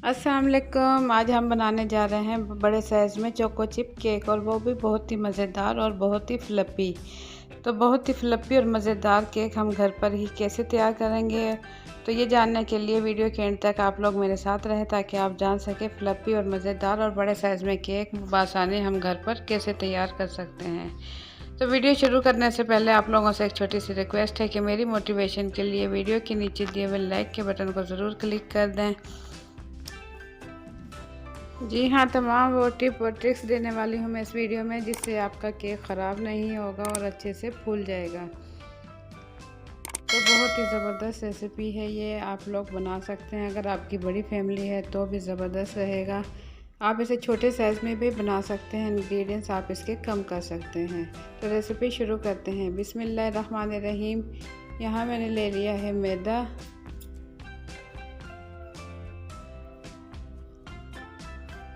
अस्सलाम वालेकुम। आज हम बनाने जा रहे हैं बड़े साइज़ में चोको चिप केक, और वो भी बहुत ही मज़ेदार और बहुत ही फ्लफ़ी। तो बहुत ही फ्लफ़ी और मज़ेदार केक हम घर पर ही कैसे तैयार करेंगे, तो ये जानने के लिए वीडियो के एंड तक आप लोग मेरे साथ रहें ताकि आप जान सकें फ्लफ़ी और मज़ेदार और बड़े साइज़ में केक बआसानी हम घर पर कैसे तैयार कर सकते हैं। तो वीडियो शुरू करने से पहले आप लोगों से एक छोटी सी रिक्वेस्ट है कि मेरी मोटिवेशन के लिए वीडियो के नीचे दिए हुए लाइक के बटन को ज़रूर क्लिक कर दें। जी हाँ, तमाम वो टिप और ट्रिक्स देने वाली हूँ मैं इस वीडियो में, जिससे आपका केक ख़राब नहीं होगा और अच्छे से फूल जाएगा। तो बहुत ही ज़बरदस्त रेसिपी है ये, आप लोग बना सकते हैं। अगर आपकी बड़ी फैमिली है तो भी ज़बरदस्त रहेगा। आप इसे छोटे साइज़ में भी बना सकते हैं, इंग्रेडिएंट्स आप इसके कम कर सकते हैं। तो रेसिपी शुरू करते हैं। बिस्मिल्लाहिर्रहमानिर्रहीम। यहाँ मैंने ले लिया है मैदा,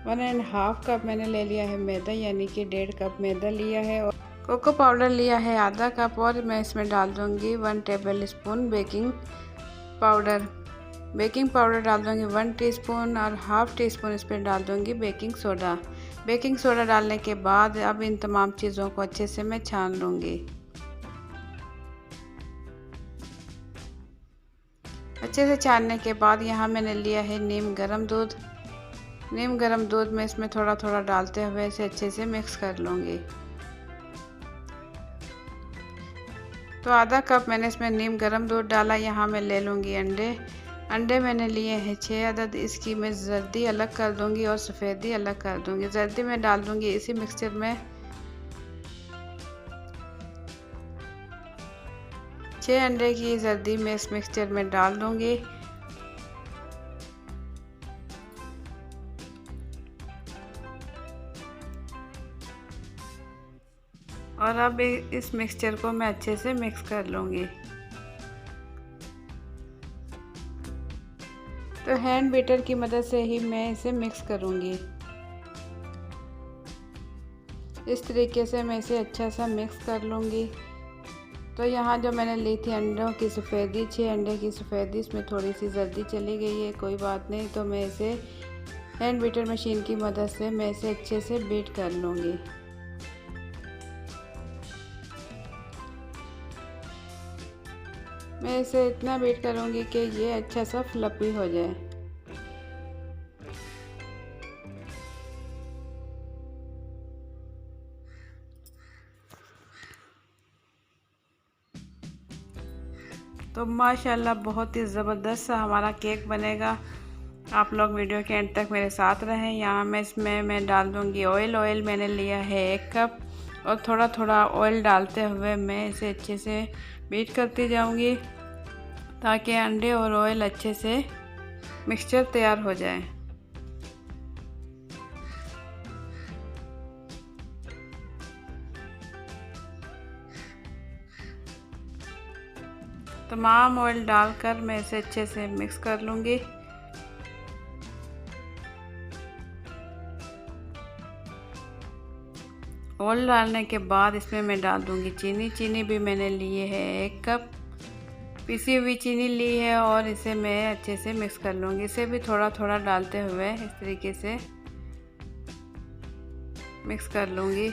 1.5 कप मैंने ले लिया है मैदा, यानी कि 1.5 कप मैदा लिया है। और कोको पाउडर लिया है आधा कप, और मैं इसमें डाल दूँगी 1 table spoon baking powder. Baking powder डाल दूँगी 1 टीस्पून, और हाफ़ टी स्पून इस पर डाल दूँगी बेकिंग सोडा। बेकिंग सोडा डालने के बाद अब इन तमाम चीज़ों को अच्छे से मैं छान लूँगी। अच्छे से छानने के बाद यहाँ मैंने लिया है नीम गर्म दूध। नीम गर्म दूध में इसमें थोड़ा थोड़ा डालते हुए इसे अच्छे से मिक्स कर लूँगी। तो आधा कप मैंने इसमें नीम गर्म दूध डाला। यहाँ मैं ले लूँगी अंडे मैंने लिए हैं 6 अदद। इसकी मैं जर्दी अलग कर दूँगी और सफ़ेदी अलग कर दूँगी। जर्दी मैं डाल दूँगी इसी मिक्सचर में। 6 अंडे की जर्दी मैं इस मिक्सचर में डाल दूँगी। और अब इस मिक्सचर को मैं अच्छे से मिक्स कर लूँगी। तो हैंड बीटर की मदद से ही मैं इसे मिक्स करूँगी। इस तरीके से मैं इसे अच्छा सा मिक्स कर लूँगी। तो यहाँ जो मैंने ली थी अंडों की सफ़ेदी, 6 अंडे की सफ़ेदी, इसमें थोड़ी सी जल्दी चली गई है, कोई बात नहीं। तो मैं इसे हैंड बीटर मशीन की मदद से मैं इसे अच्छे से बीट कर लूँगी। मैं इसे इतना बीट करूँगी कि ये अच्छा सा फ्लफ़ी हो जाए। तो माशाल्लाह बहुत ही ज़बरदस्त सा हमारा केक बनेगा। आप लोग वीडियो के एंड तक मेरे साथ रहें। यहाँ मैं डाल दूँगी ऑयल। ऑयल मैंने लिया है 1 कप, और थोड़ा थोड़ा ऑयल डालते हुए मैं इसे अच्छे से बीट करती जाऊँगी ताकि अंडे और ऑयल अच्छे से मिक्सचर तैयार हो जाए। तमाम ऑयल डालकर मैं इसे अच्छे से मिक्स कर लूँगी। ऑयल डालने के बाद इसमें मैं डाल दूँगी चीनी। चीनी भी मैंने लिए है 1 कप, पिसी हुई चीनी ली है, और इसे मैं अच्छे से मिक्स कर लूँगी। इसे भी थोड़ा थोड़ा डालते हुए इस तरीके से मिक्स कर लूँगी।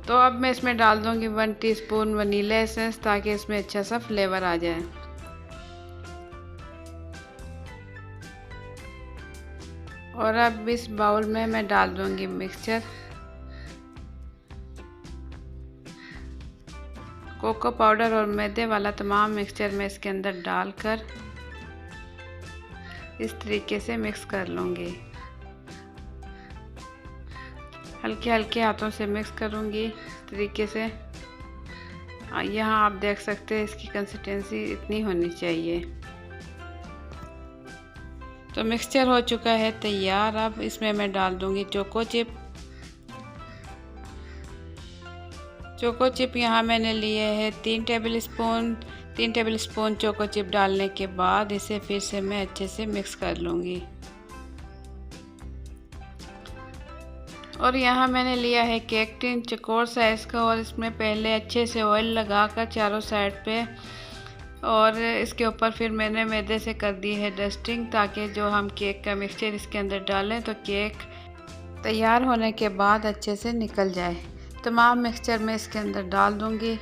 तो अब मैं इसमें डाल दूँगी 1 टीस्पून वनीला एसेंस, ताकि इसमें अच्छा सा फ्लेवर आ जाए। और अब इस बाउल में मैं डाल दूँगी मिक्सचर। कोको पाउडर और मैदे वाला तमाम मिक्सचर मैं इसके अंदर डालकर इस तरीके से मिक्स कर लूँगी। हल्के हल्के हाथों से मिक्स करूँगी इस तरीके से। यहाँ आप देख सकते हैं इसकी कंसिस्टेंसी इतनी होनी चाहिए। तो मिक्सचर हो चुका है तैयार। अब इसमें मैं डाल दूँगी चोको चिप। चोको चिप यहाँ मैंने लिए है 3 टेबल स्पून चोको चिप डालने के बाद इसे फिर से मैं अच्छे से मिक्स कर लूँगी। और यहाँ मैंने लिया है केक टिन चौकोर साइज़ का, और इसमें पहले अच्छे से ऑयल लगाकर चारों साइड पे, और इसके ऊपर फिर मैंने मैदे से कर दी है डस्टिंग, ताकि जो हम केक का मिक्सचर इसके अंदर डालें तो केक तैयार होने के बाद अच्छे से निकल जाए। तमाम मिक्सचर मैं इसके अंदर डाल दूँगी।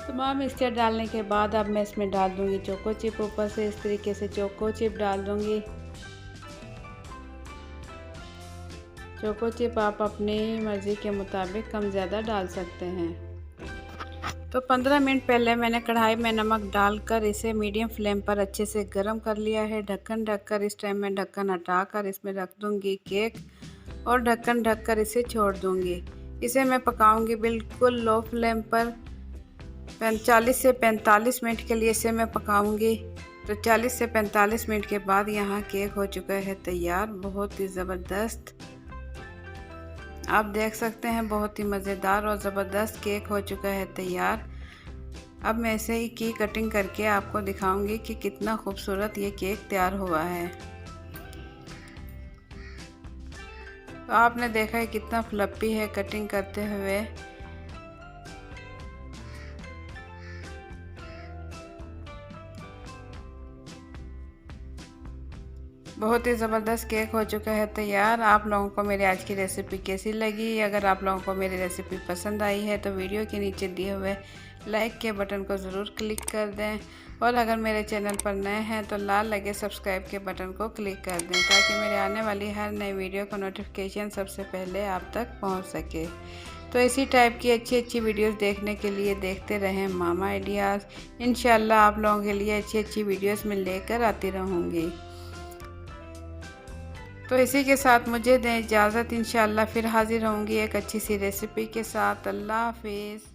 तमाम मिक्सचर डालने के बाद अब मैं इसमें डाल दूँगी चोको चिप। ऊपर से इस तरीके से चोको चिप डाल दूँगी। चोको चिप आप अपनी मर्ज़ी के मुताबिक कम ज़्यादा डाल सकते हैं। तो 15 मिनट पहले मैंने कढ़ाई में नमक डालकर इसे मीडियम फ्लेम पर अच्छे से गर्म कर लिया है। ढक्कन ढककर इस टाइम में ढक्कन हटाकर इसमें रख दूँगी केक, और ढक्कन ढककर इसे छोड़ दूँगी। इसे मैं पकाऊँगी बिल्कुल लो फ्लेम पर 40 से 45 मिनट के लिए इसे मैं पकाऊंगी। तो 40 से 45 मिनट के बाद यहाँ केक हो चुका है तैयार, बहुत ही ज़बरदस्त। आप देख सकते हैं बहुत ही मज़ेदार और ज़बरदस्त केक हो चुका है तैयार। अब मैं इसे ही की कटिंग करके आपको दिखाऊंगी कि कितना खूबसूरत ये केक तैयार हुआ है। तो आपने देखा है कितना फ्लफ़ी है कटिंग करते हुए। बहुत ही ज़बरदस्त केक हो चुका है तैयार। आप लोगों को मेरी आज की रेसिपी कैसी लगी? अगर आप लोगों को मेरी रेसिपी पसंद आई है तो वीडियो के नीचे दिए हुए लाइक के बटन को ज़रूर क्लिक कर दें, और अगर मेरे चैनल पर नए हैं तो लाल लगे सब्सक्राइब के बटन को क्लिक कर दें, ताकि मेरे आने वाली हर नई वीडियो का नोटिफिकेशन सबसे पहले आप तक पहुँच सके। तो इसी टाइप की अच्छी अच्छी वीडियोस देखने के लिए देखते रहें मामा आइडियाज़। इंशाल्लाह आप लोगों के लिए अच्छी अच्छी वीडियोस में लेकर आती रहूँगी। तो इसी के साथ मुझे दें इजाज़त। इंशाल्लाह फिर हाज़िर होंगी एक अच्छी सी रेसिपी के साथ। अल्लाह हाफिज़।